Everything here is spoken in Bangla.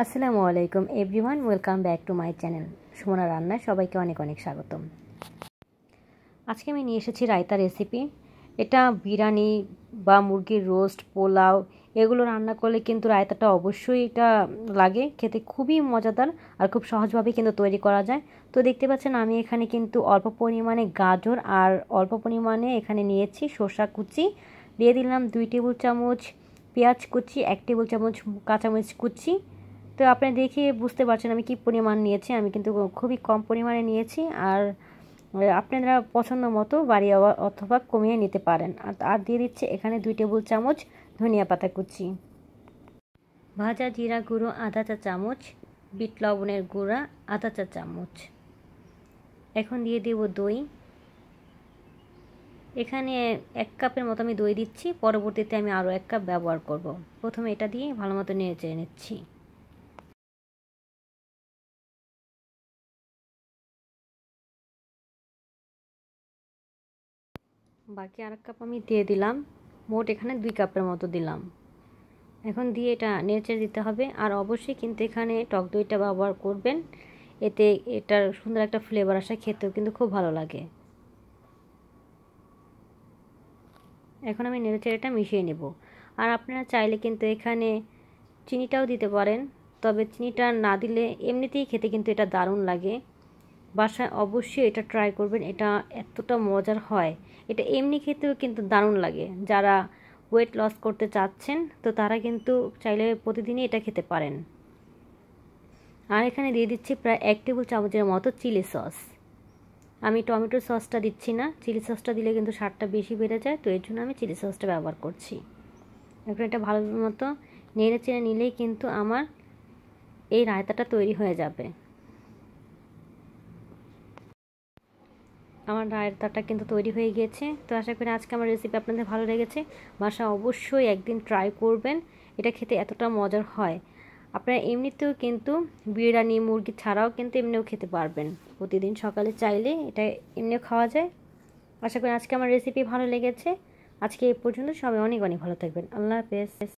আসসালামু আলাইকুম everyone, welcome back to my channel Sumana রান্নায় সবাইকে অনেক অনেক স্বাগতম। আজকে আমি নিয়ে এসেছি রায়তা রেসিপি। এটা বিরিয়ানি বা মুরগির রোস্ট, পোলাও এগুলো রান্না করলে কিন্তু রায়তাটা অবশ্যই এটা লাগে, খেতে খুবই মজাদার আর খুব সহজভাবে কিন্তু তৈরি করা যায়। তো দেখতে পাচ্ছেন আমি এখানে কিন্তু অল্প পরিমাণে গাজর আর অল্প পরিমাণে এখানে নিয়েছি শসা কুচি, দিয়ে দিলাম 2 টেবিল চামচ পেঁয়াজ কুচি, 1 টেবিল চামচ কাঁচামরিচ কুচি। তো আপনি দেখে বুঝতে পারছেন আমি কি পরিমাণ নিয়েছি, আমি কিন্তু খুবই কম পরিমাণে নিয়েছি। আর আপনারা পছন্দ মতো বাড়িয়ে অথবা কমিয়ে নিতে পারেন। আর দিয়ে দিচ্ছে এখানে 2 টেবিল চামচ ধনিয়া পাতা কুচি, ভাজা জিরা গুঁড়ো আধা চা চামচ, বিট লবণের গুঁড়া আধা চা চামচ। এখন দিয়ে দেব দই। এখানে 1 কাপের মতো আমি দই দিচ্ছি, পরবর্তীতে আমি আরও 1 কাপ ব্যবহার করব। প্রথমে এটা দিয়ে ভালো মতো নেড়ে চেড়ে নিচ্ছি। বাকি আর 1 কাপ আমি দিয়ে দিলাম, মোট এখানে 2 কাপের মতো দিলাম। এখন দিয়ে এটা নেড়েচেড়ে দিতে হবে। আর অবশ্যই কিন্তু এখানে টক দইটা ব্যবহার করবেন, এতে এটার সুন্দর একটা ফ্লেভার আসে, খেতেও কিন্তু খুব ভালো লাগে। এখন আমি নেড়েচেড়ে এটা মিশিয়ে নেব। আর আপনারা চাইলে কিন্তু এখানে চিনিটাও দিতে পারেন, তবে চিনিটা না দিলে এমনিতেই খেতে কিন্তু এটা দারুণ লাগে। বাসায় অবশ্যই এটা ট্রাই করবেন, এটা এতটা মজার হয়, এটা এমনি খেতেও কিন্তু দারুণ লাগে। যারা ওয়েট লস করতে চাচ্ছেন তো তারা কিন্তু চাইলে প্রতিদিনই এটা খেতে পারেন। আর এখানে দিয়ে দিচ্ছি প্রায় 1 টেবিল চামচের মতো চিলি সস। আমি টমেটো সসটা দিচ্ছি না, চিলি সসটা দিলে কিন্তু স্বাদটা বেশি বেড়ে যায়, তো এর জন্য আমি চিলি সসটা ব্যবহার করছি। এখন এটা ভালো মতো নেড়ে চেড়ে নিলেই কিন্তু আমার এই রায়তাটা তৈরি হয়ে যাবে। আমার রায়তাটা কিন্তু তৈরি হয়ে গিয়েছে। তো আশা করি আজকে আমার রেসিপি আপনাদের ভালো লেগেছে। বাসায় অবশ্যই একদিন ট্রাই করবেন, এটা খেতে এতটা মজার হয়। আপনারা এমনিতেও কিন্তু বিরিয়ানি মুরগি ছাড়াও কিন্তু এমনিও খেতে পারবেন, প্রতিদিন সকালে চাইলে এটা এমনিও খাওয়া যায়। আশা করি আজকে আমার রেসিপি ভালো লেগেছে। আজকে এই পর্যন্ত, সবাই অনেক অনেক ভালো থাকবেন। আল্লাহ হাফেজ।